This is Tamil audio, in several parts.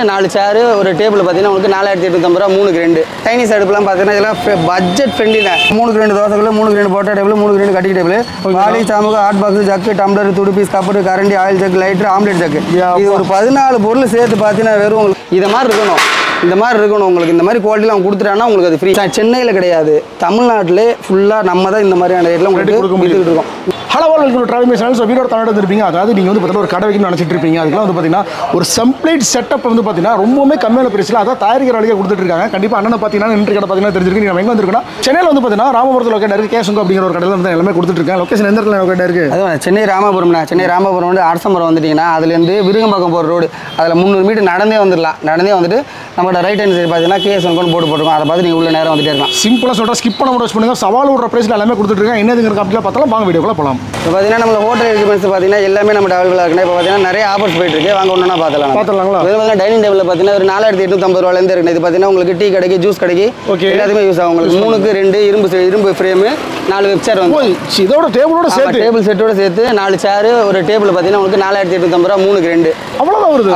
4 சேர் ஒரு டேபிள் பார்த்தீங்கன்னா உங்களுக்கு 4850 ரூபா 3 கிரைண்டு. சைனீஸ் அடுப்புலாம் பார்த்தீங்கன்னா இதெல்லாம் பட்ஜெட் ஃப்ரெண்ட்லில 3 கிரைண்டு தோசைகள் 3 கிரைண்டு போட்டா டேபிள் 3 கிரைண்டு கட்டி டேபிள் வாலி சாமுக ஹாட் பாக்ஸ் ஜக்கு டம்ளர் துடுப்பீஸ் கப்பு கரண்டி oil jug lighter omelette jug இது ஒரு 14 பொருள் சேர்த்து பார்த்தீங்கன்னா வெறும் உங்களுக்கு இதை மாதிரி இருக்கணும். இந்த மாதிரி இருக்கணும் உங்களுக்கு இந்த மாதிரி குவாலிட்டிலாம் கொடுத்துட்டாங்கன்னா உங்களுக்கு அது ஃப்ரீ. சென்னையில் கிடையாது, தமிழ்நாட்டிலே ஃபுல்லாக நம்ம தான் இந்த மாதிரியான ரேட்லாம் உங்களுக்கு கொடுத்துட்டு இருக்கோம். Hello welcome travel my channel. So video Tamil வந்துருப்பீங்க. அதாவது நீங்கள் வந்து பார்த்தீங்கன்னா ஒரு கடை வைக்கணும்னு நினச்சிட்டு இருப்பீங்க. அதுக்கெல்லாம் வந்து பார்த்தீங்கன்னா ஒரு சம்ப்ளேட் செட்டப் வந்து பார்த்தீங்கன்னா ரொம்பவே கம்மியான பிரைஸில் அதான் தயாரிக்கிற வழியாக கொடுத்துட்டு இருக்காங்க. கண்டிப்பாக அண்ணன் பார்த்தீங்கன்னா இன்றைய கடை பார்த்தீங்கன்னா தெரிஞ்சிருக்கு. நீங்கள் எங்கே வந்துருக்குன்னா சென்னையில் வந்து பார்த்தீங்கன்னா ராமபுரத்தில் லொக்கேட் இருக்குது. கேசுங்க அப்படிங்கிற ஒரு கடையில் வந்து எல்லாமே கொடுத்துட்டு இருக்கேன். லொக்கேஷன் எந்த இடத்துல லொக்கேட் இருக்குது? அதுவும் சென்னை ராமபுரம்னா சென்னை ராமபுரம் வந்து அரசமரம் வந்துட்டிங்கன்னா அதுலேருந்து விருகம்பாக்கம் போகிற ரோடு அதில் 300 மீட்டர் நடந்தே வந்துடலாம். நடந்தே வந்துட்டு நம்மளோட ரைட் ஹேண்ட் சைடு பார்த்தீங்கன்னா கேஎஸ் ஒன் போட்டுருக்கோம். அதை பார்த்து நீங்கள் உள்ள நேரம் வந்துட்டே இருக்கலாம். சிம்பிளாக சொல்கிறேன், ஸ்கிப் பண்ண முடியாது பண்ணுங்க. சவால் விடுற பிரைஸில் எல்லாமே கொடுத்துட்டு இருக்கேன். என்னதுங்கிற அப்படிலாம் பார்த்தாலும் வாங்க வீடியோக்குள்ள போகலாம். இப்போ பார்த்தீங்கன்னா நம்ம ஹோட்டல் எக்யூப்மெண்ட்ஸ் பார்த்தீங்கன்னா எல்லாமே நம்ம அவைலபிளாக இருக்குன்னா இப்போ பார்த்தீங்கன்னா நிறைய ஆஃபர்ஸ் போயிட்டு இருக்கு. வாங்க ஒன்றா பார்த்துலாங்களா? பார்த்தீங்கன்னா டைனிங் டேபிள் பார்த்தீங்கன்னா ஒரு 4850 ரூபாயிலேருந்து இருக்குது. இது பார்த்தீங்கன்னா உங்களுக்கு டீ கடைக்கு ஜூஸ் கடைக்கு எல்லாத்துமே யூஸ் ஆகும். உங்களுக்கு 3க்கு 2 இரும்பு ஃப்ரேமு 4 வெப் சேர் வந்து இதோட டேபிளோட சேர்த்து டேபிள் செட்டோட சேர்த்து 4 சேர் ஒரு டேபிள் பார்த்தீங்கன்னா உங்களுக்கு 4850 ரூபா 3 கிரைண்டு. அவ்வளோதான் வருது.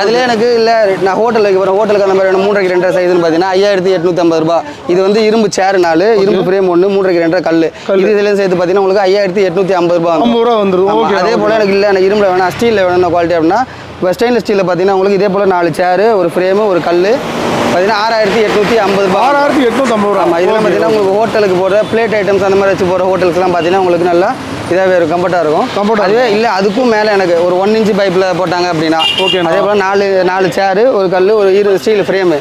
அதுலேயே எனக்கு இல்லை நான் ஹோட்டல் வைக்க போகிறேன். ஹோட்டலுக்கு அந்த மாதிரி 3 2 சைஸ்னு பார்த்தீங்கன்னா 5850 ரூபா. இது வந்து இரும்பு சேர் 4 இரும்பு ஃப்ரேம் 1 3 2 கல் இது இதுலேயும் சேர்த்து பார்த்தீங்கன்னா உங்களுக்கு 5850 ரூபா வந்துடும். அதே போல் எனக்கு இல்லை எனக்கு இரும்பில் வேணும் ஸ்டீலில் வேணும் குவாலிட்டி அப்படின்னா இப்போ ஸ்டெயின்லெஸ் ஸ்டீலில் பார்த்தீங்கன்னா உங்களுக்கு இதே போல் 4 சேர் ஒரு ஃப்ரேமு ஒரு கல் பார்த்தீங்கன்னா 6850 ரூபா 6850 ரூபா. ஆமாம் இதெல்லாம் பார்த்தீங்கன்னா உங்களுக்கு ஹோட்டலுக்கு போகிற பிளேட் ஐட்டம்ஸ் அந்த மாதிரி வச்சு போகிற ஹோட்டல்ஸ்லாம் பார்த்தீங்கன்னா உங்களுக்கு நல்லா இதாகவே இருக்கும், கம்ஃபர்ட்டாக இருக்கும். அதுவே இல்லை அதுக்கும் மேலே எனக்கு ஒரு 1 இன்ச் பைப்பில் போட்டாங்க அப்படின்னா அதே போல் 4 சேர் ஒரு கல் ஒரு ஸ்டீல் ஃப்ரேமு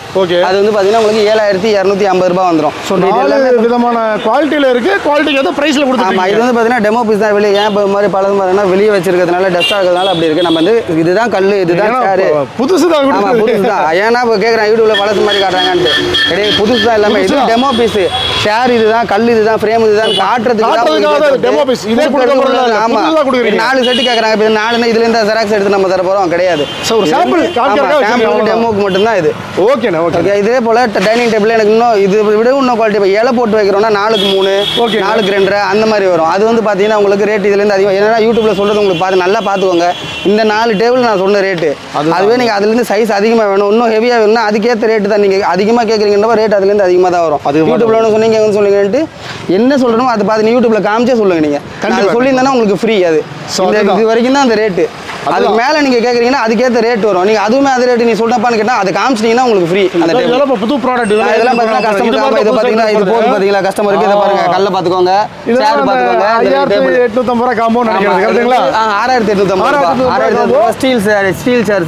அது வந்து பார்த்தீங்கன்னா உங்களுக்கு 7250 ரூபா வந்துடும். ஸோ 4 விதமான குவாலிட்டியில் இருக்குது. குவாலிட்டிக்கு வந்து ப்ரைஸில் கொடுத்துருக்காங்க. ஆமாம் இது வந்து பார்த்தீங்கன்னா டெமோ பீஸ் தான். வெளியே ஏன் இப்போ மாதிரி பழது மாதிரினா வெளியே வச்சிருக்கிறதுனால டஸ்ட்டாக இருக்கிறதுனால அப்படி இருக்குது. நம்ம வந்து இதுதான் கல் இதுதான் சேர் புதுசு தான். ஆமாம் புதுசு தான். ஏன்னா இப்போ கேட்குறேன் யூடியூப்ல பழசு மாதிரி காட்டுறாங்கன்ட்டு கிடையாது, புதுசு தான் எல்லாமே. இது டெமோ பீஸு சேர் இதுதான் கல் இதுதான் ஃப்ரேம் இதுதான் காட்டுறதுக்கு டெமோ பீஸ். ஆமா 4 செட்டு கேட்குறாங்க. இப்போ 4 இதுல இருந்து ஜெராக்ஸ் எடுத்து நம்ம தர போகிறோம் கிடையாது. ஸோ ஒரு சாம்பிள் டெமோக்கு மட்டும்தான் இது. ஓகேண்ணா ஓகே. இதே போல் டைனிங் டேபிள் எனக்கு இன்னும் இது விட இன்னும் குவாலிட்டி. இப்போ இலை போட்டு வைக்கிறோம்னா 4க்கு 3 4க்கு 2 அந்த மாதிரி வரும். அது வந்து பார்த்தீங்கன்னா உங்களுக்கு ரேட் இதுலேருந்து அதிகம். ஏன்னா யூடியூப்ல சொல்கிறது உங்களுக்கு பார்த்து நல்லா பார்த்துக்கோங்க. இந்த 4 டேபிள் நான் சொன்ன ரேட்டு அதுவே நீங்கள் அதுலேருந்து சைஸ் அதிகமாக வேணும் இன்னும் ஹெவியாக வேணும்னா அதுக்கேற்ற ரேட்டு தான். நீங்கள் அதிகமாக கேட்குறீங்கன்ற ரேட் அதுலேருந்து அதிகமாக தான் வரும். அது யூடியூப்ல ஒன்று சொன்னீங்க சொன்னீங்கன்ட்டு என்ன சொல்கிறோமோ அதை பார்த்து யூடியூப்ல காமிச்சே சொல்லுங்கள். நீங்கள் சொல்லியிருந்தேன்னா உங்களுக்கு ஃப்ரீ. அது இது வரைக்கும் தான் அந்த ரேட்டு. அதுக்கு மேலே நீங்கள் கேட்குறீங்கன்னா அதுக்கேற்ற ரேட் வரும். நீங்கள் அதுவுமே அது ரேட்டு நீ சொல்கிறப்பான்னு கேட்டால் அது காமிச்சிட்டிங்கன்னா உங்களுக்கு ஃப்ரீ. அந்த டேபிள் புது ப்ராடக்ட் இதெல்லாம் பார்த்தீங்கன்னா கஸ்டமர் இது பார்த்தீங்கன்னா இது போது பார்த்தீங்களா கஸ்டமருக்கு இதை பாருங்க கல்ல பார்த்துக்கோங்க சேர் பார்த்துக்கோங்க 6850 ரூபா காம்போ நினைக்கிறேன் கரெக்ட்டுங்களா? 6850 ரூபா ஸ்டீல் சேர்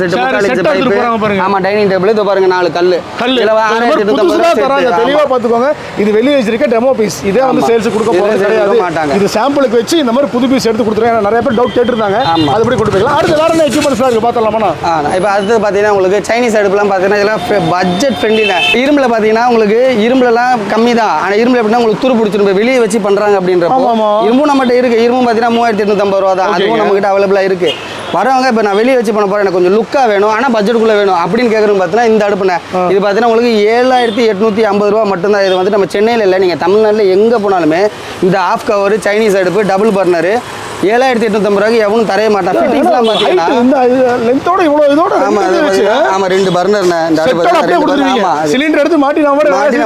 செட் மெட்டாலிக் பைப். ஆமா டைனிங் டேபிள் இது பாருங்க 4 கல் இதுல 6850 ரூபா தராங்க. தெளிவா பார்த்துக்கோங்க. இது வெளிய வச்சிருக்க டெமோ பீஸ். இதே வந்து சேல்ஸ் கொடுக்க போறது கிடையாது. இது சாம்பிளுக்கு வச்சு இந்த மாதிரி புது பீஸ் எடுத்து கொடுத்துருக்காங்க. நிறைய பேர் டவுட் கேட்டிருந்தாங்க. அதுபடி கொடுப்பீங்களா? அடுத்து வேற என்ன எக்யூப்மெண்ட்ஸ் இருக்கு பார்த்தலாமா? இப்போ அடுத்து பார்த்தீங்கன்னா உங்களுக்கு சைனீஸ் அடுப்புலாம் பார்த்தீங்கன்னா இதெல்லாம் பட்ஜெட் ஃப்ரெண்ட்லில. இரும்புல பார்த்தீங்கன்னா உங்களுக்கு இரும்புலலாம் கம்மி தான். ஆனால் இரும்புல எப்படின்னா உங்களுக்கு துரு பிடிச்சிரும் வெளியே வச்சு பண்ணுறாங்க அப்படின்றப்போ இரும்பும் நம்மகிட்ட இருக்கு. இரும்பும் பார்த்தீங்கன்னா 3850 ரூபா தான். அதுவும் நம்மகிட்ட அவைலபிளாக இருக்கு. வரவங்க இப்போ நான் வெளியே வச்சு பண்ண போகிறேன் எனக்கு கொஞ்சம் லுக்காக வேணும் ஆனால் பட்ஜெட்டுக்குள்ளே வேணும் அப்படின்னு கேட்குறவங்க பார்த்தீங்கன்னா இந்த அடுப்புண்ணே இது பார்த்தீங்கன்னா உங்களுக்கு 7850 ரூபா மட்டும்தான். இது வந்து நம்ம சென்னையில் இல்லை நீங்கள் தமிழ்நாட்டில் எங்கே போனாலுமே இந்த ஆஃப் கவர் சைனீஸ் அடுப்பு டபுள் பர்னரு 7850 ரூபாய்க்கு எவனும் தரைய மாட்டான். ஃபிட்டிங்ஸ்லாம் பார்த்தீங்கன்னா இந்த லென்த்தோட இவ்வளோ இதோட ஆமாம் 2 பர்னர்ண்ணே இந்த அடுப்பு சிலிண்டர் எடுத்து மாட்டி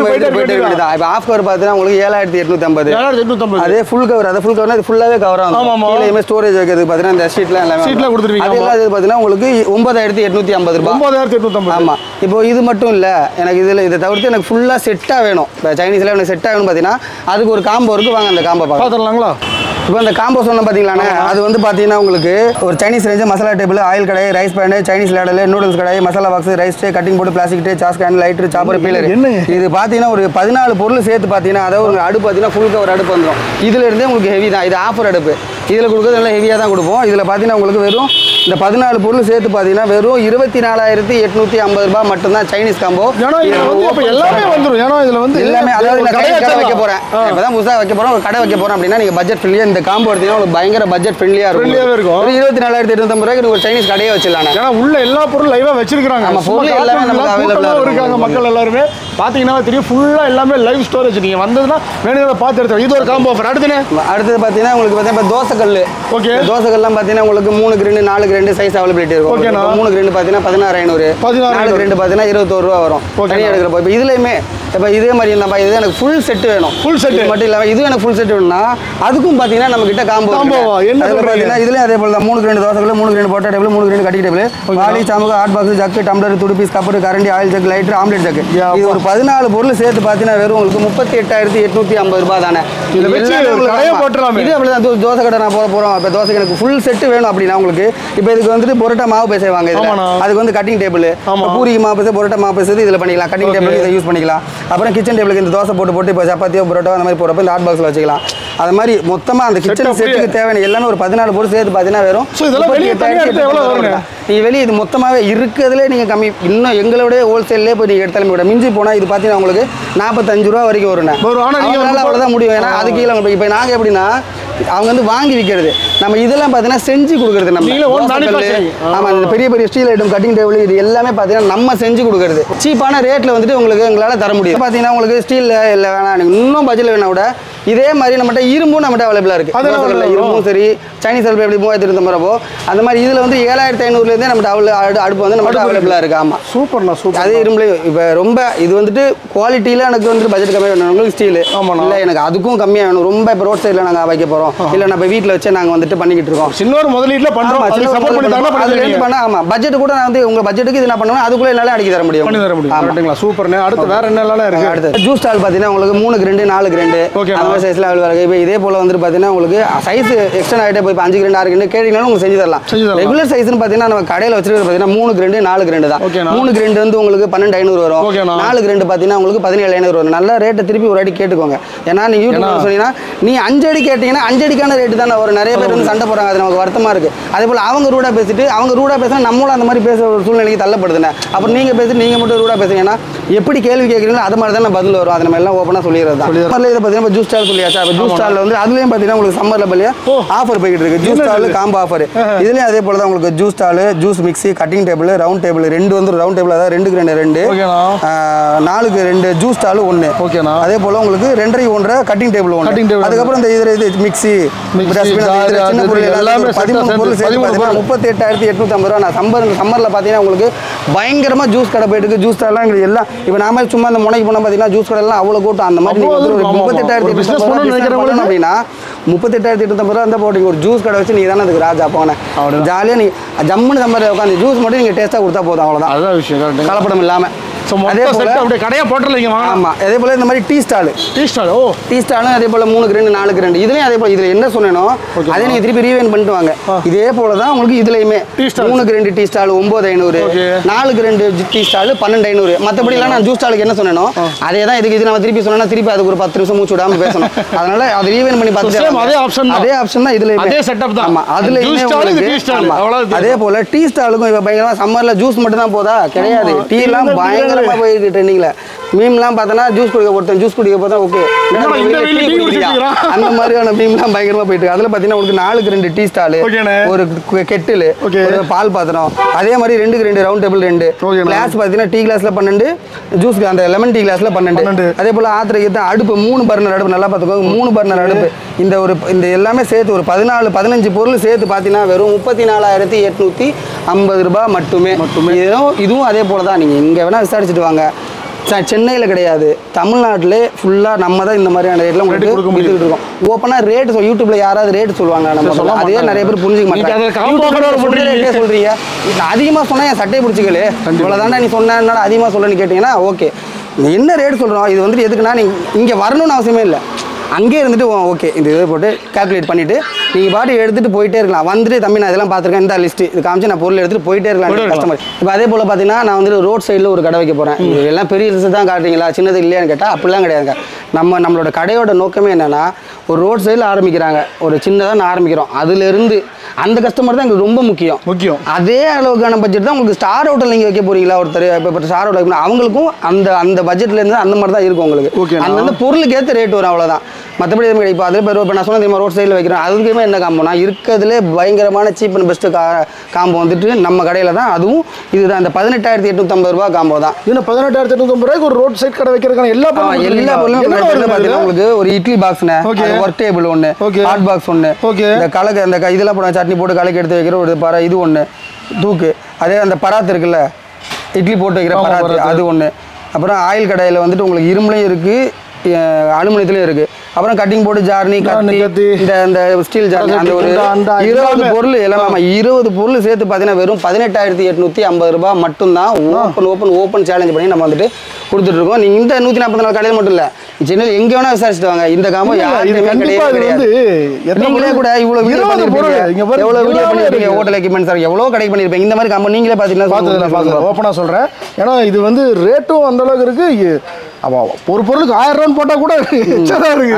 போயிட்டு வேண்டியதான். இப்போ ஆஃப் கவர் பார்த்தீங்கன்னா உங்களுக்கு 7850. அதே ஃபுல் கவர் அது ஃபுல் கவர்னா இது ஃபுல்லாகவே கவர் ஆகும். கீழே ஸ்டோரேஜ் வைக்கிறதுக்கு பார்த்தீங்கன்னா இந்த ஷீட்லாம் எல்லாமே கொடுத்துருவீங்க. அது பார்த்தீங்கன்னா உங்களுக்கு 9850 ரூபா 9850. ஆமாம் இப்போ இது மட்டும் இல்லை எனக்கு இதை தவிர்த்து எனக்கு ஃபுல்லாக செட்டாக வேணும். இப்போ சைனீஸில் எனக்கு செட்டாக வேணும் பார்த்தீங்கன்னா அதுக்கு ஒரு காம்போ இருக்குது. வாங்க அந்த காம்போ பார்த்துடலாங்களா? இப்போ இந்த காம்போ சொன்ன பார்த்தீங்களாண்ணே அது வந்து பார்த்தீங்கன்னா உங்களுக்கு ஒரு சைனீஸ் ரேஞ்சு மசாலா டேபிள் ஆயில் கடை rice pan Chinese ladle noodles கடை மசாலா பாக்ஸ் ரைஸ் டே கட்டிங் போட்டு plastic tray sauce can lighter chopper peeler இது பார்த்தீங்கன்னா ஒரு 14 பொருள் சேர்த்து பார்த்தீங்கன்னா அதாவது ஒரு அடுப்பு பார்த்தீங்கன்னா ஃபுல் கவர் அடுப்பு வந்துடும். இதில் இருந்தே உங்களுக்கு ஹெவி தான். இது ஆஃபர் அடுப்பு. இதில் கொடுக்குறது நல்லா ஹெவியாக தான் கொடுப்போம். இதில் பார்த்தீங்கன்னா உங்களுக்கு வெறும் இந்த 14 பொருள் சேர்த்து பார்த்தீங்கன்னா வெறும் 24,850 ரூபா மட்டும்தான் சைனீஸ் காம்போ. எல்லாமே வந்துடும். ஏன்னா இதில் வந்து எல்லாமே அதாவது நான் கடை வைக்க போகிறேன் இப்போ தான் புதுசாக வைக்க போகிறேன் ஒரு கடை வைக்க போகிறேன் அப்படின்னா நீங்கள் பட்ஜெட் ஃப்ரெண்ட்லியாக இந்த காம்போ எடுத்தீங்கன்னா உங்களுக்கு பயங்கர பட்ஜெட் ஃப்ரெண்ட்லியாக இருக்கும். 24,850 ரூபாய்க்கு ஒரு சைனீஸ் கடையை வச்சிடலாம். ஏன்னா உள்ள எல்லா பொருளும் லைவாக வச்சிருக்காங்க. நம்ம பொருள் எல்லாமே நமக்கு அவைலபிளாக இருக்காங்க. மக்கள் எல்லாருமே பார்த்தீங்கன்னா தெரியும் ஃபுல்லாக எல்லாமே லைவ் ஸ்டோரேஜ். நீங்கள் வந்ததுன்னா வேணுங்கிறத பார்த்து எடுத்து இது ஒரு காம்போ ஆஃபர். அடுத்தது பார்த்தீங்கன்னா உங்களுக்கு பார்த்தீங்கன்னா இப்போ தோசைக்கல். ஓகே, தோசைக்கல்லாம் பார்த்தீங்கன்னா உங்களுக்கு 3 கிரெண்டு 4 கிரெண்டு சைஸ் அவைலபிலிட்டி இருக்கும். ஓகேண்ணா. 3 கிரெண்டு பார்த்தீங்கன்னா 16,500, 4 கிரெண்டு பார்த்தீங்கன்னா 21 ரூபா வரும் தனியாக எடுக்கிறப்போ. இப்போ இதுலையுமே இப்போ இதே மாதிரி இருந்தால் இது எனக்கு ஃபுல் செட்டு வேணும். ஃபுல் செட் மட்டும் இல்லாமல் இது எனக்கு ஃபுல் செட் வேணும்னா அதுக்கும் பார்த்தீங்கன்னா நம்ம கிட்ட காம்போ என்ன பார்த்தீங்கன்னா இதுலேயும் அதே போல் தான் 3 கிரெண்டு தோசைக்கல், 3 கிரெண்டு போட்டா டேபிள், 3 கிரெண்டு கட்டி டேபிள், வாலி சாமுக்கு, ஹாட் பாக்ஸ், ஜக்கு, டம்ளர், துடுப்பீஸ், கப்பரு, கரண்டி, oil jug, lighter, omelette jug. இது ஒரு 14 பொருள் சேர்த்து பார்த்தீங்கன்னா வெறும் உங்களுக்கு 38,850 ரூபாய் தானே. இது அப்படிதான் தோசை கடை நான் போகிறோம். இப்போ தோசைக்கு எனக்கு ஃபுல் செட்டு வேணும் அப்படின்னா உங்களுக்கு இப்போ இதுக்கு வந்துட்டு பொரோட்டா மாவு பேசுவாங்க. அதுக்கு வந்து கட்டிங் டேபிள், பூரிக்கு மாவு பேச பொரோட்டா மாவு பேசுறது இதில் பண்ணிக்கலாம். கட்டிங் டேபிள் இதை யூஸ் பண்ணிக்கலாம். அப்புறம் கிச்சன் டேபிளுக்கு இந்த தோசை போட்டு இப்போ சப்பாத்தியோ பரோட்டோ அந்த மாதிரி போகிறப்ப இந்த ஹாட் பாக்ஸில் வச்சுக்கலாம். அது மாதிரி மொத்தமாக அந்த கிச்சன் செட்டுக்கு தேவையான எல்லாமே ஒரு 14 பொருள் சேர்த்து பார்த்தீங்கன்னா வெறும் நீங்கள் வெளியே இது மொத்தமாகவே இருக்கிறதுலே நீங்கள் கம்மி. இன்னும் எங்களுடைய ஹோல்சேல்லே போய் நீங்கள் எடுத்தாலும் கூட மிஞ்சி போனால் இது பார்த்தீங்கன்னா உங்களுக்கு 45 ரூபா வரைக்கும் வரும்ண்ணே. அவ்வளோதான் முடியும். ஏன்னா அது கீழே இப்போ நாங்கள் எப்படின்னா அவங்க வந்து வாங்கி விற்கிறது, நம்ம இதெல்லாம் பார்த்தீங்கன்னா செஞ்சு கொடுக்குறது. நம்ம ஆமாம், இந்த பெரிய பெரிய ஸ்டீல் ஐட்டம், கட்டிங் டேபிள் இது எல்லாமே பார்த்தீங்கன்னா நம்ம செஞ்சு கொடுக்குறது. சீப்பான ரேட்டில் வந்துட்டு உங்களுக்கு எங்களால் தர முடியும். பார்த்தீங்கன்னா உங்களுக்கு ஸ்டீல் இல்லை வேணாம், இன்னும் பட்ஜெட்டில் வேணா கூட இதே மாதிரி நம்மகிட்ட இரும்பும் நம்மகிட்ட அவைலபிளாக இருக்குது. இரும்பும் சரி, சைனீஸ் அடுப்பு எப்படி 3,250 ரூபா அந்த மாதிரி இதில் வந்து 7,500லேருந்தே நம்மகிட்ட அடுப்பு வந்து நம்மகிட்ட அவைலபிளாக இருக்குது. ஆமாம், சூப்பர்ண்ணா சூப்பர். அதே இரும்புலேயும் இப்போ ரொம்ப இது வந்துட்டு குவாலிட்டியில் எனக்கு வந்து பட்ஜெட் கம்மியாக வேணும். உங்களுக்கு ஸ்டீல் ஆமாம் இல்லை, எனக்கு அதுக்கும் கம்மியாக வேணும். ரொம்ப இப்போ ரோட் சைடில் நாங்கள் வைக்க போகிறோம், இல்லை நம்ம வீட்டில் வச்சு நாங்கள் வந்துட்டு பண்ணிக்கிட்டு இருக்கோம். சின்ன முதலீட்டில் பண்ணுறோம். அதுலேருந்து பண்ணால் ஆமாம், பட்ஜெட் கூட நான் வந்து உங்கள் பட்ஜெட்டுக்கு இது என்ன பண்ணுவேன் அதுக்குள்ளே என்னால் அடிக்க தர முடியும். அப்படிங்களா, சூப்பர்ண்ணே. அடுத்து வேறு என்னெல்லாம் இருக்குது? அடுத்து ஜூஸ் ஸ்டால் பார்த்தீங்கன்னா உங்களுக்கு 3 கிரெண்டு 4 கிரெண்டு அந்த மாதிரி சைஸில் அவைலபிளாக இருக்குது. இப்போ இதே போல் வந்துட்டு பார்த்தீங்கன்னா உங்களுக்கு சைஸ் எக்ஸ்டன் ஆகிட்டே போய் 5 கிரெண்டு 6 கிரெண்டு கேட்டீங்கன்னாலும் உங்களுக்கு செஞ்சு தரலாம். ரெகுலர் சைஸ்னு பார்த்தீங்கன்னா நம்ம கடையில் வச்சிருக்கிறது பார்த்தீங்கன்னா 3 கிரெண்டு 4 கிரெண்டு தான். 3 கிரெண்டு வந்து உங்களுக்கு 12,500 வரும். 4 கிரெண்டு பார்த்தீங்கன்னா உங்களுக்கு 17,500 வரும். நல்ல ரேட்டை திருப்பி ஒரு அடி கேட்டுக்கோங்க. ஏன்னா நீங்கள் யூடியூப்ல சொன்னீங்கன்னா நீ 5 அடி கேட்டிங்கன்னா 5 அடிக்கான ரேட்டு தான் வரும். நிறைய பேர் வந்து சண்டை போகிறாங்க, அது நமக்கு வருத்தமாக இருக்குது. அதே போல் அவங்க ரூடாக பேசிட்டு அவங்க ரூடாக பேசினா நம்மளும் அந்த மாதிரி பேசுகிற ஒரு சூழ்நிலைக்கு தள்ளப்படுதுண்ணே. அப்புறம் நீங்கள் பேசிட்டு நீங்கள் மட்டும் ரூடாக பேசுங்கன்னா எப்படி கேள்வி கேட்குறீங்களோ அது மாதிரி தான் பதில் வரும். அதை நம்ம எல்லாம் ஓப்பனாக சொல்லிடுறது தான். இதை பார்த்தீங்கன்னா ஜூஸ் ஸ்டால் சொல்லியாச்சா? ஜூஸ் ஸ்டாலில் வந்து அதுலேயும் பார்த்தீங்கன்னா உங்களுக்கு சம்மரில் பள்ளியா ஆஃபர் போய்கிட்டு இருக்கு. Juice stall combo offer. இதுலேயும் அதே போல் தான் உங்களுக்கு juice stall, juice mixie, cutting table, round table 2 வந்து ரவுண்ட் டேபிள், அதாவது 2 கிரெண்டு 2, 4 2 ஜூஸ் ஸ்டால் 1. ஓகேண்ணா. அதே போல் உங்களுக்கு 2 1 கட்டிங் டேபிள் 1. அதுக்கப்புறம் இந்த இது மிக்ஸி, சின்ன பொருள் எல்லாமே 13 பொருள் சேர்த்து 38,850 ரூபா. நான் சம்மரில் பார்த்தீங்கன்னா உங்களுக்கு பயங்கரமாக ஜூஸ் கடை போயிட்டு இருக்கு. ஜூஸ் ஸ்டால்லாம் எங்களுக்கு எல்லாம் இப்போ நாம சும்மா அந்த முனைக்கு போனால் பார்த்தீங்கன்னா ஜூஸ் கடைலாம் அவ்வளோ கூட்டம். அந்த மாதிரி 38,850 அப்படின்னா 38,850 ரூபா இருந்தால் போட்டு ஒரு ஜூஸ் கடை வச்சு நீ தானே அதுக்கு ராஜா போனேன். ஜாலியாக நீ ஜம்முன்னு சம்மரில் உட்காந்து ஜூஸ் மட்டும் நீங்கள் டேஸ்ட்டாக கொடுத்தா போதும். அவ்வளோதான், அதான் விஷயம். கலப்படம் இல்லாமல் அதே போல அப்படியே கடையா போட்டுறீங்க. ஆமா, அதே போல இந்த மாதிரி டீ ஸ்டால் டீ ஸ்டாலும் அதே போல 3 கிரெண்டு 4 கிரெண்டு இதுலயும் அதே போல இதுல என்ன சொன்னேனோ அதே நீங்க திருப்பி ரீவைண்ட் பண்ணிட்டு வாங்க. இதே போல தான் உங்களுக்கு இதுலயுமே 3 கிரெண்டு டீ ஸ்டால் 9,500, 4 கிரெண்டு டீ ஸ்டால் 12,500. மற்றபடி எல்லாம் நான் ஜூஸ் ஸ்டாலுக்கு என்ன சொன்னேனோ அதே தான் இதுக்கு. இது நம்ம திருப்பி சொன்னா திருப்பி அதுக்கு ஒரு 10 நிமிஷம் மூச்சு விடாம பேசணும். அதனால அது ரீவைண்ட் பண்ணி பார்த்து அதே ஆப்ஷன் தான் இதுலயுமே, அதே செட்டப் தான். ஆமா, அதுலயுமே அதே போல டீ ஸ்டாலுக்கும் இப்ப பயங்கரமா சம்மர்ல ஜூஸ் மட்டும் தான் போதா கிடையாது. டீ எல்லாம் பயங்கர போயிருக்கு ட்ரெண்டிங்ல. மீம்லாம் பார்த்தோன்னா ஜூஸ் குடிக்க ஒருத்தன் ஜூஸ் குடிக்க பார்த்தா ஓகே அந்த மாதிரியான மீம்லாம் பயங்கரமா போயிட்டு. அதுல பார்த்தீங்கன்னா உங்களுக்கு 4 கிரெண்டு டீ ஸ்டாலு, ஒரு கெட்டில், ஒரு பால் பாத்திரம், அதே மாதிரி 2 கிரெண்டு ரவுண்ட் டேபிள் 2 கிளாஸ் பார்த்தீங்கன்னா டீ கிளாஸ்ல 12, ஜூஸ் அந்த லெமன் டீ கிளாஸ்ல 12. அதே போல ஆத்திரைக்கு அடுப்பு 3 பர்னர் அடுப்பு, நல்லா பார்த்துக்கோங்க 3 பர்னர் அடுப்பு. இந்த எல்லாமே சேர்த்து ஒரு 14-15 பொருள் சேர்த்து பார்த்தீங்கன்னா வெறும் 34,850 ரூபாய் மட்டுமே. இதுவும் அதே போல தான். நீங்கள் இங்கே வேணால் விசாரிச்சுட்டு வாங்க. சென்னையில் கிடையாது, தமிழ்நாட்டிலே ஃபுல்லாக நம்ம தான் இந்த மாதிரியான ரேட்டில் உங்களுக்கு கொடுத்துக்கிட்டு இருக்கோம். ஓப்பனாக ரேட்டு யூடியூப்ல யாராவது ரேட்டு சொல்லுவாங்க, நம்ம சொல்லலாம். அதே நிறைய பேர் புரிஞ்சுக்க மாட்டாங்க. ரேட்டே சொல்கிறீங்க, அதிகமாக சொன்னால் என் சட்டையை பிடிச்சிக்கலே இவ்வளோதாண்டா நீ சொன்னா அதிகமாக சொல்லணும்னு கேட்டிங்கன்னா ஓகே என்ன ரேட் சொல்கிறோம். இது வந்துட்டு எதுக்குன்னா நீங்கள் இங்கே வரணும்னு அவசியமே இல்லை. அங்கே இருந்துட்டு ஓகே இந்த இதை போட்டு கால்குலேட் பண்ணிவிட்டு நீங்கள் பாட்டு எடுத்துகிட்டு போயிட்டே இருக்கலாம். வந்துட்டு தம்பி நான் இதெல்லாம் பார்த்துருக்கேன், இந்த லிஸ்ட்டு இது காமிச்சு நான் பொருள் எடுத்துகிட்டு போயிட்டே இருக்கலாம் கஸ்டமர். இப்போ அதே போல் பார்த்தீங்கன்னா நான் வந்துட்டு ரோட் சைடில் ஒரு கடை வைக்க போகிறேன். எல்லாம் பெரிய லிஸ்ட்டு தான் காட்டுறீங்களா, சின்னது இல்லையான்னு கேட்டால் அப்படிலாம் கிடையாதுங்க. நம்மளோட கடையோட நோக்கமே என்னென்னா ஒரு ரோட் சைடில் ஆரம்பிக்கிறாங்க, ஒரு சின்னதாக ஆரம்பிக்கிறோம், அதுலேருந்து அந்த கஸ்டமர் தான் எங்களுக்கு ரொம்ப முக்கியம். அதே அளவுக்கான பட்ஜெட் தான் உங்களுக்கு ஸ்டார் ஹோட்டல் நீங்கள் வைக்க போகிறீங்களா, ஒருத்தர் இப்போ ஸ்டார் ஹோட்டல் அவங்களுக்கும் அந்த பட்ஜெட்லேருந்து அந்த மாதிரி தான் இருக்கும் உங்களுக்கு. அந்த பொருளுக்கு ஏற்ற ரேட் வரும், அவ்வளோதான். மற்றபடி எதுவும் கிடையாது. இப்போ அதே பேர் இப்போ நான் சொன்ன தெரியுமா ரோட் சைடில் வைக்கிறோம், அதுக்குமே என்ன காம்போனா இருக்கிறதுலே பயங்கரமான சீப் அண்ட் பெஸ்ட்டு காம்போ வந்துட்டு நம்ம கடையில் தான். அதுவும் இதுதான் இந்த 18,850 ரூபா காம்போ தான். இன்னும் 18,850 ரூபாய்க்கு ஒரு ரோட் சைட் கடை வைக்கிறதுக்கான எல்லா பொருளும் பார்த்தீங்கன்னா உங்களுக்கு ஒரு இட்லி பாக்ஸ்ண்ணே, ஒர்க் டேபிள் ஒன்று, ஹாட் பாக்ஸ் ஒன்று, இந்த கலக்கு இந்த இதெல்லாம் போட சட்னி போட்டு கலக்கி எடுத்து வைக்கிற ஒரு இது ஒன்று தூக்கு, அதே அந்த பராத்து இருக்குல்ல இட்லி போட்டு வைக்கிற பராத்து அது ஒன்று. அப்புறம் ஆயில் கடையில் வந்துட்டு உங்களுக்கு இரும்புலையும் இருக்குது, அலுமினியத்துலையும் இருக்குது. அப்புறம் கட்டிங் போட்டு ஜார்னி கத்தி இந்த ஸ்டீல் ஜார்னி அந்த ஒரு 20 பொருள் எல்லாமே 20 பொருள் சேர்த்து பார்த்தீங்கன்னா வெறும் 18,850 ரூபா மட்டும்தான். ஓப்பன் சேலஞ்ச் பண்ணி நம்ம வந்துட்டு கொடுத்துட்டு இருக்கோம். நீங்கள் இந்த 144 கடையில் மட்டும் இல்லை, சென்னையில் எங்கே வேணா விசாரிச்சுட்டு வாங்க. இந்த காம்போ நீங்களே கூட இவ்வளோ வீடியோ பண்ணிருப்பீங்க, எவ்வளோ வீடியோ பண்ணிருப்பீங்க, ஹோட்டல் எக்யூப்மெண்ட் சார் எவ்வளோ கடை பண்ணிருப்பீங்க. இந்த மாதிரி காம்போ நீங்களே பார்த்தீங்கன்னா ஓப்பனாக சொல்கிறேன். ஏன்னா இது வந்து ரேட்டும் அந்த அளவுக்கு இருக்கு. ஒரு பொருளுக்கு 1000 ரூபான்னு போட்டால் கூட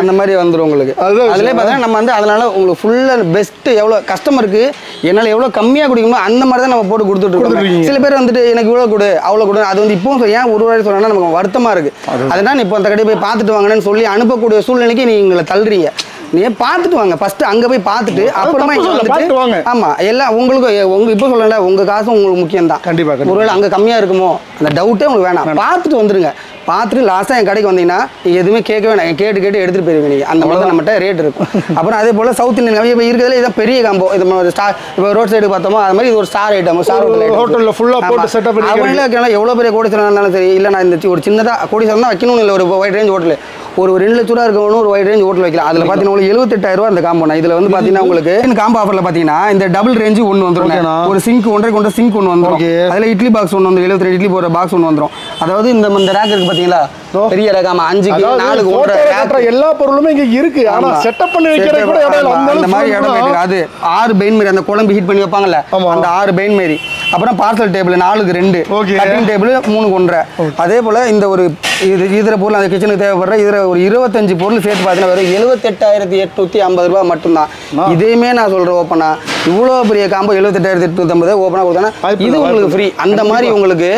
அந்த மாதிரி வந்துடும் உங்களுக்கு. அதுலேயே பார்த்தீங்கன்னா நம்ம வந்து அதனால உங்களுக்கு ஃபுல்லாக பெஸ்ட்டு எவ்வளோ கஸ்டமருக்கு என்னால் எவ்வளோ கம்மியாக குடிக்கணுமோ அந்த மாதிரி தான் நம்ம போட்டு கொடுத்துட்ருக்கோம். சில பேர் வந்துட்டு எனக்கு இவ்வளோ கொடு அவ்வளோ கொடு, அது வந்து இப்போ ஏன் ஒரு வாரம் சொன்னா நமக்கு வருத்தமாக இருக்குது. அதனால் இப்போ அந்த கடையை போய் பார்த்துட்டு வாங்கன்னு சொல்லி அனுப்பக்கூடிய சூழ்நிலைக்கு நீங்களை தள்ளுறீங்க. நீங்க பார்த்துட்டு வாங்க, ஃபர்ஸ்ட் அங்கே போய் பார்த்துட்டு அப்புறமா வந்துட்டு ஆமாம் எல்லாம் உங்களுக்கு இப்போ சொல்லல உங்கள் காசும் உங்களுக்கு முக்கியம் தான். கண்டிப்பாக ஒருவேளை அங்கே கம்மியாக இருக்குமோ அந்த டவுட்டே உங்களுக்கு வேணாம், பார்த்துட்டு வந்துருங்க. பார்த்துட்டு லாஸ்ட்டாக என் கடைக்கு வந்தீங்கன்னா நீங்கள் எதுவுமே கேட்கவே வேணாம், கேட்டு எடுத்துகிட்டு போயிருவீங்க நீங்கள். அந்த மாதிரி தான் நம்மகிட்ட ரேட் இருக்கும். அப்புறம் அதே போல் சவுத் இந்தியன் இப்போ இருக்கிறதுல இதான் பெரிய காம்போ. இது ஸ்டார் இப்போ ரோட் சைடு பார்த்தோமோ அது மாதிரி இது ஒரு ஸ்டார் ஐட்டம். ஸ்டார் ஹோட்டலில் ஃபுல்லாக போட்டு செட்டப் பண்ணி அவங்களே வைக்கலாம். எவ்வளோ பெரிய கோடீஸ்வரன் இருந்தாலும் சரி, இல்லை நான் இந்த ஒரு சின்னதாக கோடீஸ்வரன் தான் வைக்கணும் இல்லை, ஒரு வைட் ரேஞ்ச் ஹோட்டல் ஒரு 2 லட்ச ரூபா இருக்கணும், ஒரு வைட் ரேஞ்ச் ஹோட்டல் வைக்கலாம். அதில் பார்த்தீங்கன்னா உங்களுக்கு 78,000 ரூபா அந்த காம்போ. இதில் வந்து பார்த்தீங்கன்னா உங்களுக்கு இந்த காம்போ ஆஃபரில் பார்த்தீங்கன்னா இந்த டபுள் ரேஞ்சு ஒன்று வந்துடும், ஒரு சிங்க் ஒன்றரை சிங்க் ஒன்று வந்துடும், அதில் இட்லி பாக்ஸ் ஒன்று வந்து 72 இட்லி போகிற பாக்ஸ் ஒன்று வந்துடும். அதாவது இந்த ரேக் இருக்கு பார்த்தீங்களா, பெரிய ரகம் 5க்கு 4க்கு 1 எல்லா பொருளுமே இங்கே இருக்கு. ஆனால் செட்டப் பண்ணி வைக்கிறது கூட அந்த மாதிரி இடம் இருக்கு. அது 6 பெயின் மாரி அந்த குழம்பு ஹீட் பண்ணி வைப்பாங்கல்ல அந்த 6 பெயின் மாரி. அப்புறம் பார்சல் டேபிள் 4க்கு 2, கட்டிங் டேபிள் 3க்கு 1. அதே போல் இந்த ஒரு இதர பொருள் அந்த கிச்சனுக்கு தேவைப்படுற இதில் ஒரு 25 பொருள் சேர்த்து பார்த்தீங்கன்னா வெறும் 78,850 ரூபா மட்டும்தான். இதையுமே நான் சொல்கிறேன் ஓப்பனா, இவ்வளோ பெரிய காம்போ 78,850 ஓப்பனாக கொடுத்தோன்னா இது உங்களுக்கு ஃப்ரீ. அந்த மாதிரி உங்களுக்கு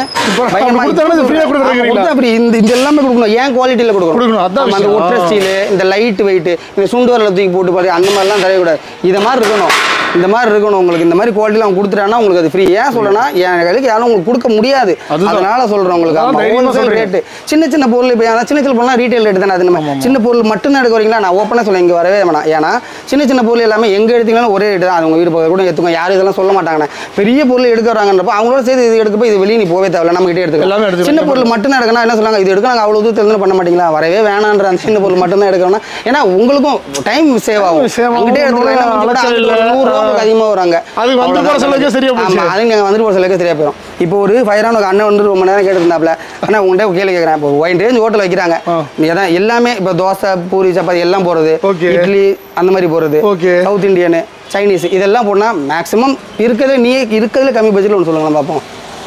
இந்த எல்லாமே கொடுக்கணும், ஏன் குவாலிட்டியில் கொடுக்கணும். அந்த ஒற்றை ஸ்டீலு, இந்த லைட் வெயிட்டு, இந்த சுண்டு வரல தூக்கி போட்டு பாரு அந்த மாதிரிலாம் தரக்கூடாது. இதை மாதிரி இருக்கணும், இந்த மாதிரி இருக்கணும் உங்களுக்கு. இந்த மாதிரி குவாலிட்டியில் அவங்க கொடுத்துட்டாங்கன்னா உங்களுக்கு அது ஃப்ரீ. ஏன் சொல்றேன்னா என் கைக்கு யாரும் உங்களுக்கு கொடுக்க முடியாது, அதனால சொல்கிறேன் உங்களுக்கு. ரேட்டு சின்ன பொருள் இப்போ சின்ன பொருள்லாம் ரீட்டைல் ரேட்டு தானே. அது நம்ம சின்ன பொருள் மட்டும்தான் எடுக்க வரீங்களா, நான் ஓப்பனாக சொல்ல இங்கே வரவே வேணாம். ஏன்னா சின்ன பொருள் எல்லாமே எங்கே எடுத்தீங்கன்னாலும் ஒரே ரேட்டு தான். அவங்க வீடு போக கூட எடுத்துக்கோங்க, யாரும் இதெல்லாம் சொல்ல மாட்டாங்கண்ணே. பெரிய பொருள் எடுக்கிறாங்கன்றப்போ அவங்களோட சேர்த்து இது எடுக்கப்போ இது வெளியே நீ போவே தேவை, நம்ம கிட்டே எடுத்துக்கலாம். சின்ன பொருள் மட்டும் எடுக்கணும் என்ன சொல்லுவாங்க, இது எடுக்க நாங்கள் அவ்வளோ தூரத்தில் இருந்து பண்ண மாட்டீங்களா, வரவே வேணான்ற அந்த சின்ன பொருள் மட்டும் தான் எடுக்கணும். ஏன்னா உங்களுக்கும் டைம் சேவ் ஆகும், அங்கிட்டே எடுத்துக்கலாம். 100 ரூபா அதிகமாக வராங்க, அது வந்து போகிற செலவுக்கு சரியா போயிடும். அது நீங்கள் வந்துட்டு போகிற செலவுக்கு சரியா போயிடும். இப்போ ஒரு 5 ரூபா அண்ணன் வந்து ரொம்ப நேரம் கேட்டுருந்தாப்புல, ஆனால் உங்கள்கிட்ட கேள்வி கேட்குறேன். இப்போ வைட் ரேஞ்ச் ஹோட்டல் வைக்கிறாங்க, நீங்கள் தான் எல்லாமே இப்போ தோசை பூரி சப்பாத்தி எல்லாம் போகிறது, இட்லி அந்த மாதிரி போகிறது, சவுத் இண்டியனு சைனீஸ் இதெல்லாம் போனால் மேக்ஸிமம் இருக்கிறதுல கம்மி பட்ஜெட்டில் ஒன்று சொல்லுங்கள் பார்ப்போம்.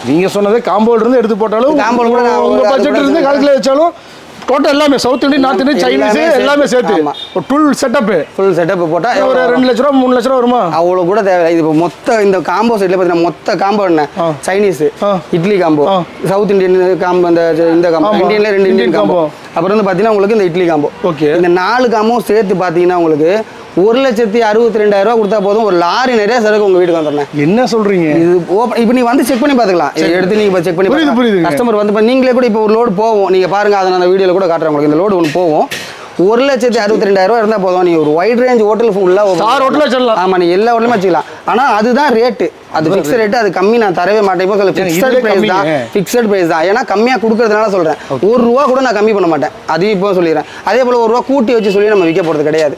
நீங்கள் சொன்னது காம்போல் இருந்து எடுத்து போட்டாலும் காம்போல் கூட உங்கள் பட்ஜெட் இருந்து காலத்தில் வச்சாலும் டோட்டல் எல்லாமே south Indian north Indian Chinese எல்லாமே சேர்த்து ஒரு ஃபுல் செட்டப் போட்டால் ஒரு 2 லட்ச ரூபா 3 லட்ச ரூபா வருமா? அவ்வளோ கூட தேவை. இது இப்போ மொத்த இந்த காம்போ சைடில் பார்த்தீங்கன்னா மொத்த காம்போ என்ன, Chinese idli combo, south Indian combo, இந்த காம்போ இந்தியன்ல 2 இந்தியன் காம்போ, அப்புறம் வந்து பார்த்தீங்கன்னா உங்களுக்கு இந்த இட்லி காம்போ. இந்த 4 காம்போ சேர்த்து பார்த்தீங்கன்னா உங்களுக்கு 1,62,000 ரூபா கொடுத்தா போதும், ஒரு லாரி நிறைய சரக்கு உங்க வீட்டுக்கு வந்துடுறேன். என்ன சொல்றீங்க? இது இப்போ நீ வந்து செக் பண்ணி பார்த்துக்கலாம், எடுத்து நீங்க செக் பண்ணி புரியுது. கஸ்டமர் வந்து நீங்களே கூட இப்போ ஒரு லோடு போவோம், நீங்க பாருங்க, அதை நான் வீடியோவில் கூட காட்டுறேன் உங்களுக்கு. இந்த லோடு ஒன்று போவோம் 1,62,000 ரூபா இருந்தால் போதும். நீ ஒரு வைட் ரேஞ்ச் ஹோட்டல் ஃபுல்லாக ஆமாம் நீ எல்லா ஹோட்டலுமே வச்சுக்கலாம். ஆனால் அதுதான் ரேட்டு, அது ஃபிக்ஸ்ட் ரேட்டு, அது கம்மி நான் தரவே மாட்டேன். இப்போ ஃபிக்ஸ்ட் ப்ரைஸ் தான், ஏன்னா கம்மியாக கொடுக்கறதுனால சொல்கிறேன். ₹1 கூட நான் கம்மி பண்ண மாட்டேன், அதையும் இப்போ சொல்லிடுறேன். அதே போல் ₹1 கூட்டி வச்சு சொல்லி நம்ம விற்க போகிறது கிடையாது.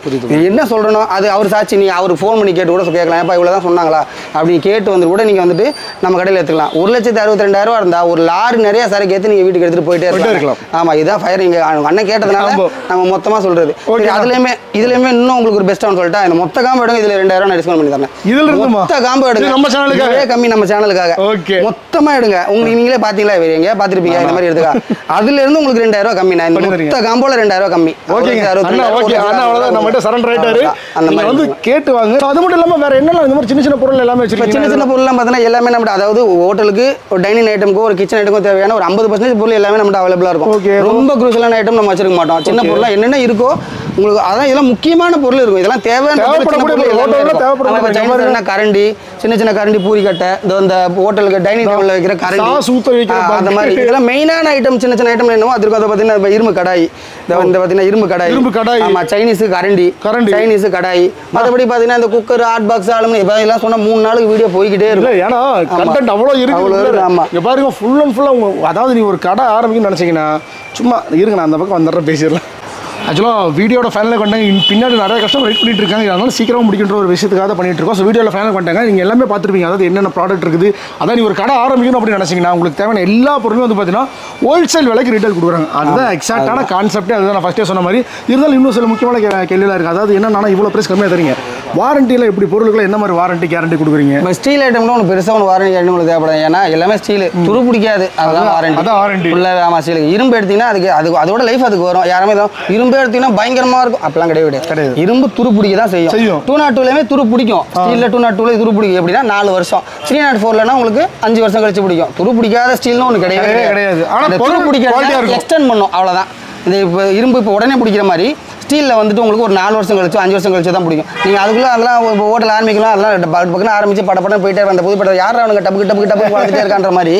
என்ன சொல்கிறனோ அது அவர் சாட்சி, நீ அவர் ஃபோன் பண்ணி கேட்டு கூட கேட்கலாம், ஏப்பா இவ்வளோ தான் சொன்னாங்களா அப்படின்னு கேட்டு வந்து கூட நீங்கள் வந்துட்டு நம்ம கடையில் எடுத்துக்கலாம். 1,62,000 ரூபா இருந்தால் ஒரு லாரி நிறைய சரக்கு ஏற்றி நீங்கள் வீட்டுக்கு எடுத்துகிட்டு போயிட்டே இருக்கலாம். ஆமாம், இதுதான் ஃபயர். நீங்கள் அண்ணன் கேட்டதுனால நம்ம மொத்தமாக சொல்கிறது. இதுலேயுமே இன்னும் உங்களுக்கு ஒரு பெஸ்ட்டாக சொல்லிட்டா, இந்த மொத்த காம்போ எடுங்க, இதில் 2,000 நான் டிஸ்கவுண்ட் பண்ணி தரேன். இதில் மொத்த காம்போ எடுங்க, நம்ம சேனலுக்காக கம்மி, நம்ம சேனலுக்காக மொத்தமா எடுங்க. உங்களுக்கு நீங்களே பாத்தீங்களா, எங்க பாத்துருப்பீங்க இந்த மாதிரி எடுத்துக்கா, அதுல இருந்து உங்களுக்கு 2,000 ரூபாய் கம்மி. நான் மொத்த காம்போல 2,000 ரூபாய் கம்மி. அந்த மாதிரி வந்து கேட்டு வாங்க. அது மட்டும் இல்லாம வேற என்னெல்லாம் இந்த மாதிரி சின்ன பொருள் எல்லாமே வச்சிருக்கீங்க? சின்ன பொருள் எல்லாம் பார்த்தீங்கன்னா எல்லாமே நம்ம, அதாவது ஹோட்டலுக்கு ஒரு டைனிங் ஐட்டமுக்கு ஒரு கிச்சன் ஐட்டமுக்கு தேவையான ஒரு 50% பொருள் எல்லாமே நம்ம அவைலபிளா இருக்கும். ரொம்ப குரூஷியலான ஐட்டம் நம்ம வச்சிருக்க மாட்டோம். சின்ன பொருள் என்னென்ன இருக்கோ உங்களுக்கு அதான் இதெல்லாம் முக்கியமான பொருள் இருக்கும். இதெல்லாம் தேவையான கரண்டி, சின்ன சின்ன கரண்டி, பூரி கட்டை, இந்த ஹோட்டலுக்கு டைனிங் டேபிள்ல வைக்கிற கரண்டி, அந்த மாதிரி இதெல்லாம் மெயினான ஐட்டம். சின்ன சின்ன ஐட்டம் என்னவோ அதுக்கு வந்து பார்த்தீங்கன்னா இரும்பு கடாய், இந்த பார்த்தீங்கன்னா இரும்பு கடாய், ஆமா சைனீஸ் கரண்டி, சைனீஸ் கடாய். மற்றபடி பார்த்தீங்கன்னா இந்த குக்கர், ஹாட் பாக்ஸ், அலுமினியம் இதெல்லாம் சொன்னா 3 நாளுக்கு வீடியோ போய்கிட்டே இருக்கும். ஏன்னா கண்டென்ட் அவ்வளோ இருக்கு. ஆமா பாருங்க, ஃபுல் அண்ட் ஃபுல்லாக அதாவது நீ ஒரு கடை ஆரம்பிக்கணும்னு நினச்சிங்கன்னா சும்மா இருங்க, நான் அந்த பக்கம் வந்துடுறேன் பேசிடலாம். ஆக்சுவலாக வீடியோட ஃபைனல் கொண்டாங்க, பின்னாடி நிறைய கஷ்டம் வெயிட் பண்ணிட்டு இருக்காங்க. அதனால சீக்கிரமாக முடிக்கின்ற ஒரு விஷயத்துக்காக பண்ணிட்டு இருக்கோம். ஸோ வீடியோவில் ஃபைனல் கொண்டாங்க, நீங்கள் எல்லாமே பார்த்துருப்பீங்க. அதாவது என்னென்ன ப்ராடக்ட் இருக்குது, அதான் நீ ஒரு கடை ஆரம்பிக்கணும் அப்படின்னு நினச்சிங்கன்னா உங்களுக்கு தேவையான எல்லா பொருளும் வந்து பார்த்தீங்கன்னா ஹோல்சேல் விலைக்கு ரீட்டைல் கொடுக்குறாங்க. அதுதான் எக்ஸாக்டான கான்செப்டே. அதுதான் நான் ஃபஸ்ட்டே சொன்ன மாதிரி. இருந்தாலும் இன்னும் சில முக்கியமான கேள்விலாம் இருக்குது. அதாவது என்னன்னா இவ்வளோ ப்ரைஸ் கம்மியாக தரீங்க, வாரண்டியில் எப்படி பொருளுக்குள்ள என்ன மாதிரி வாரண்டி கேரண்டி கொடுக்குறீங்க? இப்போ ஸ்டீல் ஐட்டம்ல ஒன்று பெருசாக ஒன்று வாரண்டி கேரண்டி உங்களுக்கு தேவைப்படும். ஏன்னா எல்லாமே ஸ்டீல், துரு பிடிக்காது. அதுதான் வாரண்டி. அதான் வாரண்டி ஃபுல்லாக. ஆமாம், ஸ்டீல். இரும்பு எடுத்தீங்கன்னா அதுக்கு அதோட லைஃப் அதுக்கு வரும். யாருமே இரும்பு எடுத்தீங்கன்னா பயங்கரமாக இருக்கும், அப்பெல்லாம் கிடையாது. இரும்பு துரு பிடிக்க தான் செய்யும். 202லேயுமே துரு பிடிக்கும். ஸ்டீலில் 202 துரு பிடிக்கும். எப்படின்னா 4 வருஷம், 304னா உங்களுக்கு 5 வருஷம் கழிச்சு பிடிக்கும். துரு பிடிக்காத ஸ்டீல்னு ஒன்று கிடையாது. ஆனால் துரு பிடிக்காத எக்ஸ்டெண்ட் பண்ணும், அவ்வளோதான். இந்த இப்போ இரும்பு இப்போ உடனே பிடிக்கிற மாதிரி ஸ்டீலில் வந்துட்டு உங்களுக்கு ஒரு 4 வருஷம் கழிச்சு 5 வருஷம் கழிச்சு தான் பிடிக்கும். நீங்கள் அதுக்குள்ளே அதெல்லாம் இப்போ ஹோட்டல் ஆரம்பிக்கலாம், அதெல்லாம் பக்கத்தில் ஆரம்பிச்சு படம் போயிட்டே அந்த புதுப்பட்ட யாரும் அவனுக்கு டப்பு வளர்ந்துட்டே இருக்கான்ற மாதிரி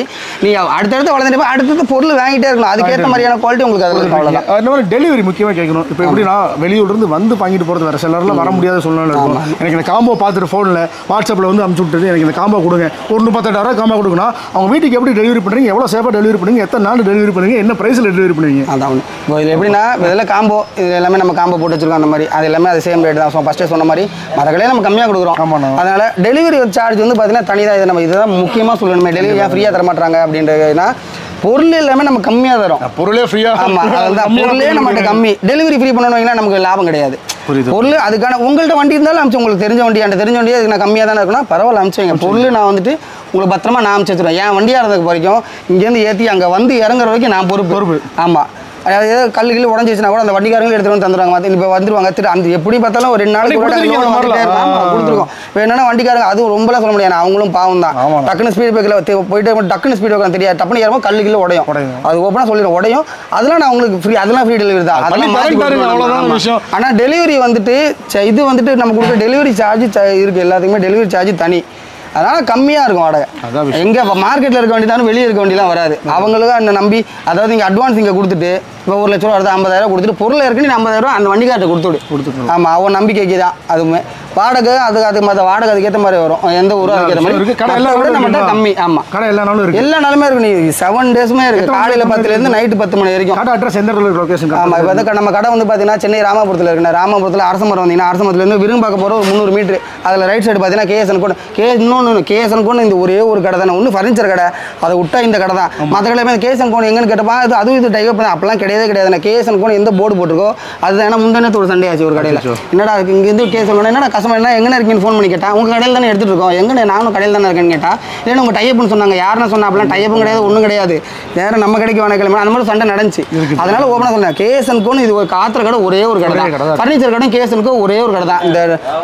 நீங்கள் அடுத்தடுத்து வளர்ந்துட்டு அடுத்தடுத்து பொருள் வாங்கிட்டே இருக்கணும். அதுக்கேற்ற மாதிரியான குவாலிட்டி உங்களுக்கு அதில் அவ்வளோதான். அந்த மாதிரி டெலிவரி முக்கியமாக கேட்கணும். இப்போ எப்படின்னா வெளியூர்லேருந்து வந்து வாங்கிட்டு போகிறது வேறு, சிலர்லாம் வர முடியாத சூழ்நிலை இருக்கும். எனக்கு இந்த காம்போ பார்த்துட்டு ஃபோனில் வாட்ஸ்அப்பில் வந்து அனுப்பிச்சு விட்டுட்டு எனக்கு இந்த காம்போ கொடுங்க, ஒரு 38,000 காம்போ கொடுக்கணும். அவங்க வீட்டுக்கு எப்படி டெலிவரி பண்ணுறீங்க, எவ்வளோ சேஃபாக டெலிவரி பண்ணுங்க, எத்தனை நாள் டெலிவரி பண்ணுவீங்க, என்ன ப்ரைஸில் டெலிவரி பண்ணுவீங்க? அதான் இப்போ இது எப்படின்னா இதெல்லாம் காம்போ, இது எல்லாமே நம்ம காம்போ போட்டு வச்சிருக்கோம். அந்த மாதிரி அது எல்லாமே அது சேம் ரேட் தான். ஃபஸ்ட்டே சொன்ன மாதிரி மற்ற கடையில் நம்ம கம்மியாக கொடுக்குறோம். அதனால டெலிவரி சார்ஜ் வந்து பார்த்தீங்கன்னா தனி தான். இது நம்ம இதுதான் முக்கியமாக சொல்லணுமே. டெலிவரி ஏன் ஃப்ரீயாக தர மாட்டாங்க அப்படின்றதுனா, பொருள் எல்லாமே நம்ம கம்மியாக தரோம். பொருளே ஃப்ரீயாக. ஆமாம், அதுதான் பொருளே நம்மகிட்ட கம்மி. டெலிவரி ஃப்ரீ பண்ணணும்னா நமக்கு லாபம் கிடையாது. பொருள் அதுக்கான உங்கள்கிட்ட வண்டி இருந்தாலும் அனுப்பிச்சு, உங்களுக்கு தெரிஞ்ச வண்டி அதுக்கு நான் கம்மியாக தானே இருக்கணும், பரவாயில்ல அனுப்பிச்சு வைங்க. பொருள் நான் வந்துட்டு உங்களுக்கு பத்திரமா நான் அனுப்பிச்சு வச்சுருவேன். என் வண்டியாக இருந்ததுக்கு வரைக்கும் இங்கேருந்து ஏற்றி அங்கே வந்து இறங்குற வரைக்கும் நான் பொறுப்பு. ஆமாம், அதாவது கல் கிளி உடஞ்சிச்சுன்னா கூட அந்த வண்டிக்காரங்களும் எடுத்துகிட்டு வந்து தந்துடுவாங்க. இப்போ வந்துருவாங்க அந்த எப்படி பார்த்தாலும் ஒரு 2 நாளைக்கு கூட கொடுத்துருக்கோம். இப்போ என்னன்னா வண்டிக்காரங்க அதுவும் ரொம்பலாம் சொல்ல முடியாது, அவங்களும் பாவம் தான். டக்குனு ஸ்பீட் பிரேக்கில் போயிட்டு டக்குனு ஸ்பீட் பிரேக் தெரியாது, டப்புனு ஏறும் கல் கிலோ உடையும். அது ஓப்பனாக சொல்லிடும் உடையும். அதெல்லாம் நான் உங்களுக்கு ஃப்ரீ, அதெல்லாம் ஃப்ரீ டெலிவரி தான். அதெல்லாம் ஆனால் டெலிவரி வந்துட்டு இது வந்துட்டு நம்ம கொடுக்குற டெலிவரி சார்ஜ் இருக்குது. எல்லாத்துக்குமே டெலிவரி சார்ஜ் தனி. அதனால் கம்மியாக இருக்கும் வாடகை. எங்கே இப்போ மார்க்கெட்டில் இருக்க வண்டி தானே, வெளியே இருக்க வண்டிலாம் வராது. அவங்களுக்கு அந்த நம்பி, அதாவது நீங்கள் அட்வான்ஸ் இங்கே கொடுத்துட்டு இப்போ 1 லட்ச ரூபா வருது, 50,000 கொடுத்துட்டு பொருள் இருக்குன்னு 50,000 அந்த வண்டிக்கார்ட்ட கொடுத்துடு. ஆமாம், அவன் நம்பிக்கைக்கு தான். அதுவுமே வாடகை அதுக்கு மற்ற வாடகை அதுக்கேற்ற மாதிரி வரும். எந்த ஊரும் அதுக்கேற்ற மாதிரி நம்மகிட்ட கம்மி. ஆமாம், கடை எல்லா நாளும் இருக்குது. எல்லா நாளுமே இருக்குது. நீ 7 டேஸுமே இருக்குது. காலையில் 10லேருந்து நைட்டு 10 மணி வரைக்கும். கடை அட்ரஸ் எந்த லொகேஷன்? ஆமாம், இப்போ வந்து நம்ம கடை வந்து பார்த்தீங்கன்னா சென்னை ராமபுரத்தில் இருக்குண்ணா. ராமபுரத்தில் அரசமரம் வந்தீங்கன்னா அரசமரத்துலேருந்து விரும்பாக்க போகிற ஒரு 300 மீட்டர். அதில் ரைட் சைடு பார்த்தீங்கன்னா கேஎஸ்என் கோன். இன்னொன்று கேஎஸ்என் கோன் இந்த ஒரே ஒரு கடை தானே. ஒன்று ஃபர்னிச்சர் கடை, அதை விட்டா இந்த கடை தான். மற்ற கடை கேஎஸ்என் கோன் எங்கன்னு கேட்டப்பா அதுவும் இது டைப் பண்ண அப்பெல்லாம் கிடையாது. கேஎஸ்என் கோன் எந்த போர்டு போட்டிருக்கோ அதுதான். ஏன்னா முந்தானத்து ஒரு சண்டே ஆச்சு ஒரு கடையில். என்னடா இங்கேருந்து கேஎஸ்என் கோன் என்னடா கஸ்டமர் என்ன எங்கே இருக்கீங்கன்னு ஃபோன் பண்ணி கேட்டா, உங்கள் கடையில் தானே எடுத்துகிட்டு இருக்கோம். எங்கே நானும் கடையில் தானே இருக்கேன்னு கேட்டா, இல்லைன்னா உங்கள் டைப்புன்னு சொன்னாங்க. யாருன்னு சொன்னா அப்படிலாம் டைப்பும் கிடையாது, ஒன்றும் கிடையாது. வேறு நம்ம கடைக்கு வேணா கிளம்பி அந்த மாதிரி சண்டை நடந்துச்சு. அதனால ஓப்பனாக சொன்னேன் கேஎஸ்என் கோன் இது ஒரு காத்திர கடை ஒரே ஒரு கடை தான். ஃபர்னிச்சர் கடை கேஎஸ்என்கோ ஒரே ஒரு கடை தான். இந்த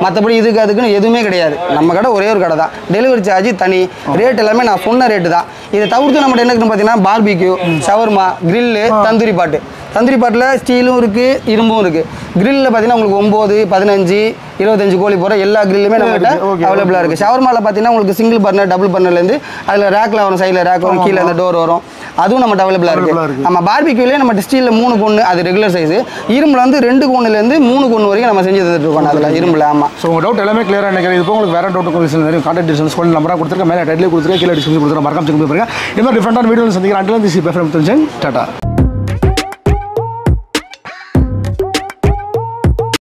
மற்றபடி அதுக்குன்னு எதுவுமே கிடையாது. நம்ம கடை ஒரே ஒரு கடை தான். டெலிவரி சார்ஜ் தனி, ரேட் எல்லாமே நான் சொன்ன ரேட்டு தான். இதை தவிர்த்து நம்ம என்ன இருக்குன்னு பார்த்தீங்கன்னா பார்பிக்யூ, ஷவர்மா, கிரில்லு, தந்தூரி பாட்டு. தந்தூரி பாட்டில் ஸ்டீலும் இருக்குது, இரும்பும் இருக்குது. கிரில்லில் பார்த்தீங்கன்னா உங்களுக்கு 9, 15, 25 கோழி போகிற எல்லா கிரில்லுமே நம்மகிட்ட அவைலபிளாக இருக்குது. ஷவர்மாவில் பார்த்தீங்கன்னா உங்களுக்கு சிங்கிள் பர்னர், டபுள் பர்னர்லேருந்து அதில் ரேக்கில் வரும், சைடில் ரேக் வரும், கீழே அந்த டோர் வரும். அதுவும் நம்மகிட்ட அவைலபிளாக இருக்குது. நம்ம பார்பிக்யூலேயே நம்ம ஸ்டீலில் 3 கோன், அது ரெகுலர் சைஸு. இரும்பில் வந்து 2 கோன்லேருந்து 3 கோன் வரைக்கும் நம்ம செஞ்சு தந்துட்டு இருக்கோம் அதில் இரும்பில். ஆமாம், ஸோ உங்கள் டவுட் எல்லாமே கிளியராக நினைக்கிறேன். இது உங்களுக்கு வேறு டவுட் கொஞ்சம் கான்டாக்ட் டீடைல்ஸ் ஃபோன் நம்பராக கொடுத்துருக்கேன், மேலே டைட்டில் கொடுத்துருக்கேன், கீழே டிஸ்கிரிப்ஷன் கொடுத்துருக்கேன். மறக்காம செக் பண்ணி பாருங்க. இந்த மாதிரி டிஃப்ரெண்டான வீடியோவில் சந்திக்கிறேன். Until this is bye from Thunjan. Tata.